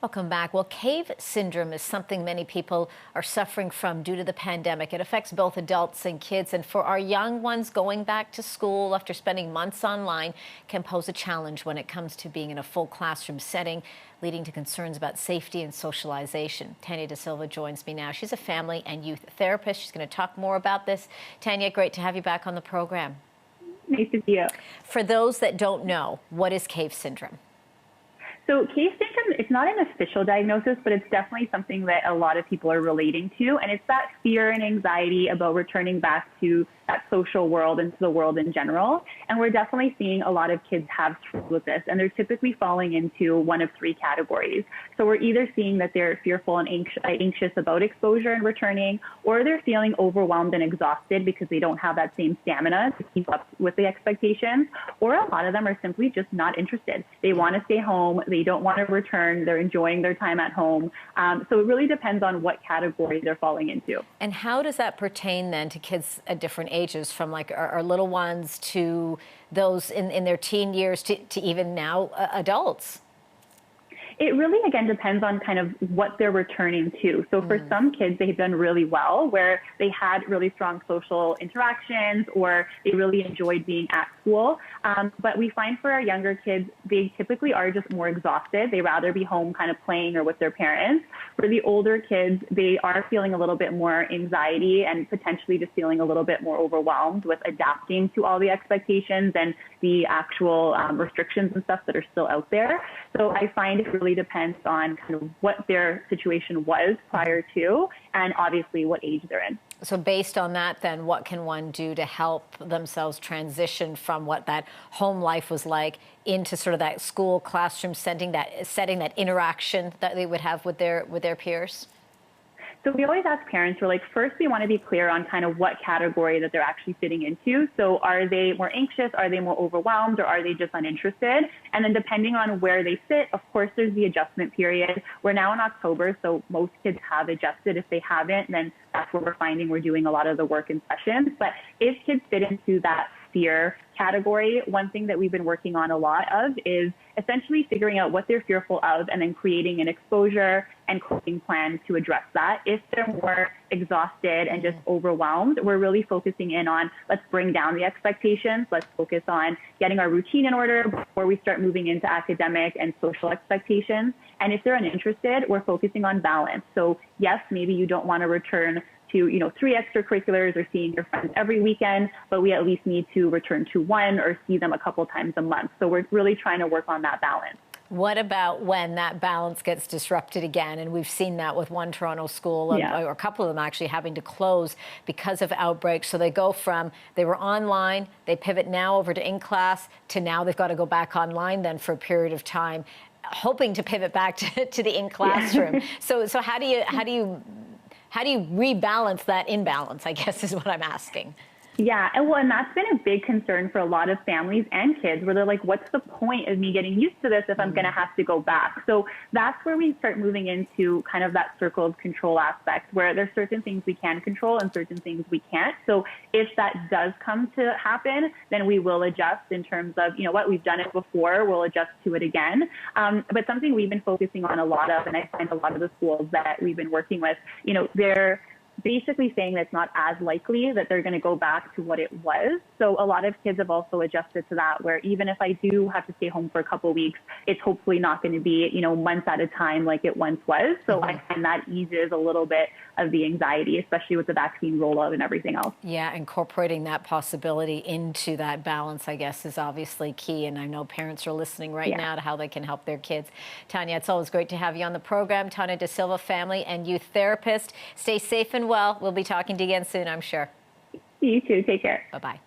Welcome back. Well, cave syndrome is something many people are suffering from due to the pandemic. It affects both adults and kids. And for our young ones, going back to school after spending months online can pose a challenge when it comes to being in a full classroom setting, leading to concerns about safety and socialization. Tania DaSilva joins me now. She's a family and youth therapist. She's going to talk more about this. Tania, great to have you back on the program. Nice to see you. For those that don't know, what is cave syndrome? So cave syndrome, it's not an official diagnosis, but it's definitely something that a lot of people are relating to. And it's that fear and anxiety about returning back to that social world and to the world in general. And we're definitely seeing a lot of kids have struggled with this. And they're typically falling into one of three categories. So we're either seeing that they're fearful and anxious about exposure and returning, or they're feeling overwhelmed and exhausted because they don't have that same stamina to keep up with the expectations. Or a lot of them are simply just not interested. They want to stay home. They don't want to return. They're enjoying their time at home. So it really depends on what category they're falling into. And how does that pertain then to kids at different ages, from like our little ones to those in their teen years to even now adults? It really, again, depends on kind of what they're returning to. So for some kids, they've done really well, where they had really strong social interactions or they really enjoyed being at school. But we find for our younger kids, they typically are just more exhausted. They rather be home kind of playing or with their parents. For the older kids, they are feeling a little bit more anxiety and potentially just feeling a little bit more overwhelmed with adapting to all the expectations and the actual restrictions and stuff that are still out there. So I find it really depends on kind of what their situation was prior to and obviously what age they're in. So based on that, then, what can one do to help themselves transition from what that home life was like into sort of that school classroom setting, that interaction that they would have with their peers? So we always ask parents, we're like, first we want to be clear on kind of what category that they're actually fitting into. So are they more anxious? Are they more overwhelmed? Or are they just uninterested? And then depending on where they fit, of course, there's the adjustment period. We're now in October, so most kids have adjusted. If they haven't, then that's where we're finding we're doing a lot of the work in sessions. But if kids fit into that fear category, one thing that we've been working on a lot of is essentially figuring out what they're fearful of and then creating an exposure and coping plan to address that. If they're more exhausted and just overwhelmed, we're really focusing in on, let's bring down the expectations. Let's focus on getting our routine in order before we start moving into academic and social expectations. And if they're uninterested, we're focusing on balance. So yes, maybe you don't want to return to, 3 extracurriculars or seeing your friends every weekend, but we at least need to return to 1 or see them a couple times a month. So we're really trying to work on that balance. What about when that balance gets disrupted again? And we've seen that with one Toronto school, or a couple of them actually having to close because of outbreaks. So they go from, they were online, they pivot now over to in-class, to now they've got to go back online then for a period of time, hoping to pivot back to the in-classroom. Yeah. So how do you rebalance that imbalance, I guess is what I'm asking. Yeah, and that's been a big concern for a lot of families and kids, where they're like, what's the point of me getting used to this if I'm going to have to go back? So that's where we start moving into kind of that circle of control aspect, where there's certain things we can control and certain things we can't. So if that does come to happen, then we will adjust in terms of, we've done it before, we'll adjust to it again. But something we've been focusing on a lot of, and I find a lot of the schools that we've been working with, they're basically saying that it's not as likely that they're going to go back to what it was. So a lot of kids have also adjusted to that, where even if I do have to stay home for a couple of weeks, it's hopefully not going to be, months at a time like it once was. So I find that eases a little bit of the anxiety, especially with the vaccine rollout and everything else. Yeah, incorporating that possibility into that balance, I guess, is obviously key. And I know parents are listening right now to how they can help their kids. Tania, it's always great to have you on the program. Tania DaSilva, family and youth therapist. Stay safe and well. We'll be talking to you again soon, I'm sure. You too. Take care. Bye-bye.